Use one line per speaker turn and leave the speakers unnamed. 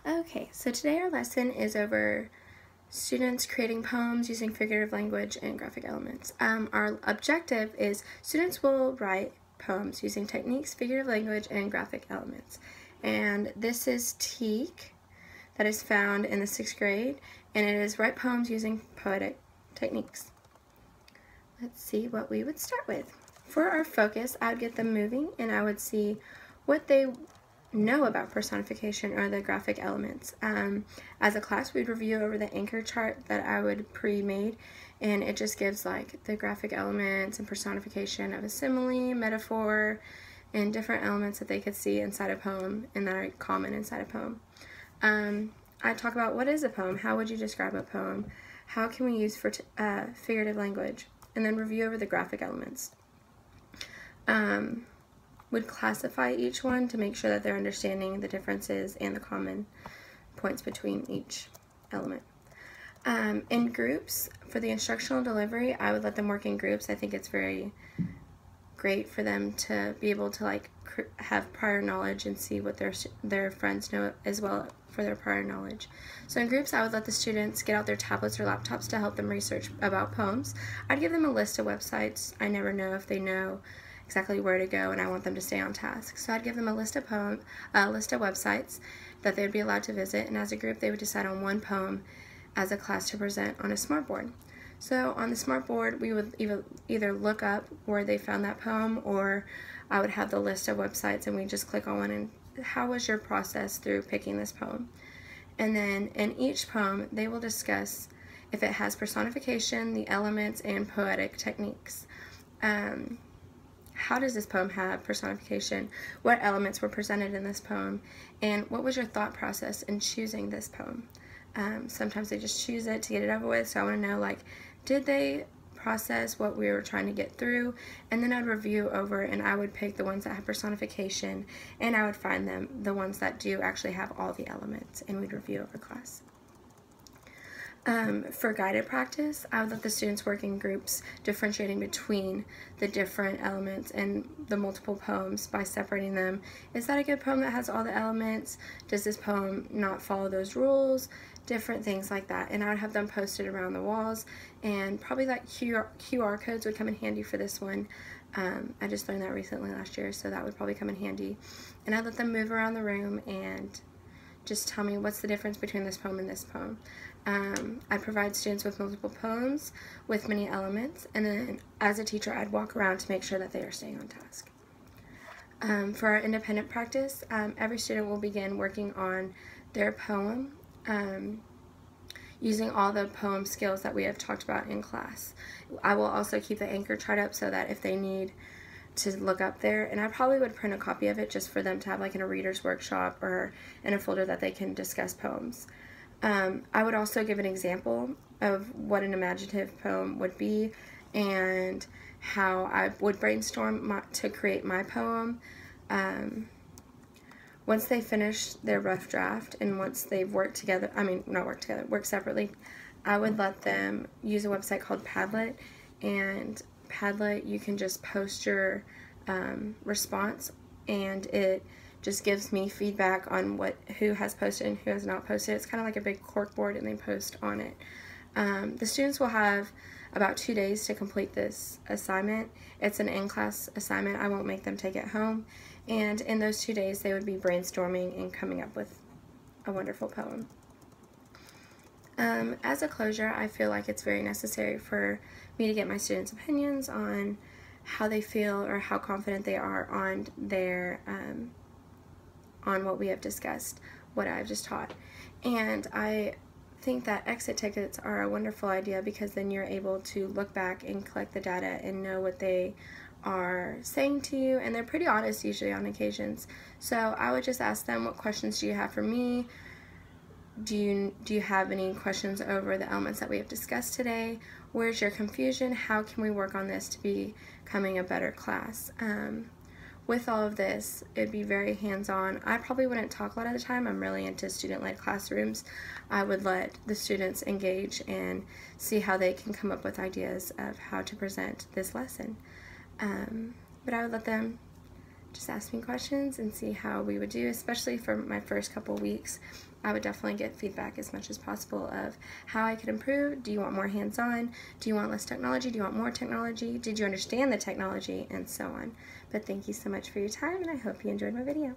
Okay, so today our lesson is over students creating poems using figurative language and graphic elements. Our objective is students will write poems using techniques, figurative language, and graphic elements. And this is Teak that is found in the 6th grade, and it is write poems using poetic techniques. Let's see what we would start with. For our focus, I would get them moving, and I would see what they know about personification or the graphic elements. As a class, we'd review over the anchor chart that I would pre-made, and it just gives like the graphic elements and personification of a simile, metaphor, and different elements that they could see inside a poem and that are common inside a poem. I talk about what is a poem, how would you describe a poem, how can we use figurative language, and then review over the graphic elements. Would classify each one to make sure that they're understanding the differences and the common points between each element. In groups, for the instructional delivery, I would let them work in groups. I think it's very great for them to be able to like have prior knowledge and see what their friends know as well for their prior knowledge. So in groups, I would let the students get out their tablets or laptops to help them research about poems. I'd give them a list of websites. I never know if they know exactly where to go, and I want them to stay on task. So I'd give them a list of websites that they would be allowed to visit, and as a group they would decide on one poem as a class to present on a smartboard. So on the smartboard we would either look up where they found that poem, or I would have the list of websites and we just click on one and how was your process through picking this poem. And then in each poem they will discuss if it has personification, the elements, and poetic techniques. How does this poem have personification? What elements were presented in this poem? And what was your thought process in choosing this poem? Sometimes they just choose it to get it over with, so I want to know, like, did they process what we were trying to get through? And then I'd review over, and I would pick the ones that have personification, and I would find them the ones that do actually have all the elements, and we'd review over class. For guided practice, I would let the students work in groups differentiating between the different elements and the multiple poems by separating them. Is that a good poem that has all the elements? Does this poem not follow those rules? Different things like that. And I would have them posted around the walls, and probably like QR codes would come in handy for this one. I just learned that recently last year, so that would probably come in handy. And I'd let them move around the room and just tell me what's the difference between this poem and this poem. I provide students with multiple poems with many elements, and then as a teacher I'd walk around to make sure that they are staying on task. For our independent practice, every student will begin working on their poem using all the poem skills that we have talked about in class. I will also keep the anchor chart up so that if they need to look up there, and I probably would print a copy of it just for them to have like in a reader's workshop or in a folder that they can discuss poems. I would also give an example of what an imaginative poem would be and how I would brainstorm to create my poem. Once they finish their rough draft and once they've worked together, work separately, I would let them use a website called Padlet, and Padlet you can just post your response, and it just gives me feedback on who has posted and who has not posted. It's kind of like a big corkboard, and they post on it. The students will have about 2 days to complete this assignment. It's an in-class assignment. I won't make them take it home. And in those 2 days, they would be brainstorming and coming up with a wonderful poem. As a closure, I feel like it's very necessary for me to get my students' opinions on how they feel or how confident they are on their on what we have discussed, what I've just taught. And I think that exit tickets are a wonderful idea because then you're able to look back and collect the data and know what they are saying to you, and they're pretty honest usually on occasions. So I would just ask them, what questions do you have for me? Do you have any questions over the elements that we have discussed today? Where's your confusion? How can we work on this to becoming a better class? With all of this, it'd be very hands-on. I probably wouldn't talk a lot of the time. I'm really into student-led classrooms. I would let the students engage and see how they can come up with ideas of how to present this lesson. But I would let them just ask me questions and see how we would do, especially for my first couple weeks. I would definitely get feedback as much as possible of how I could improve. Do you want more hands-on? Do you want less technology? Do you want more technology? Did you understand the technology? And so on. But thank you so much for your time, and I hope you enjoyed my video.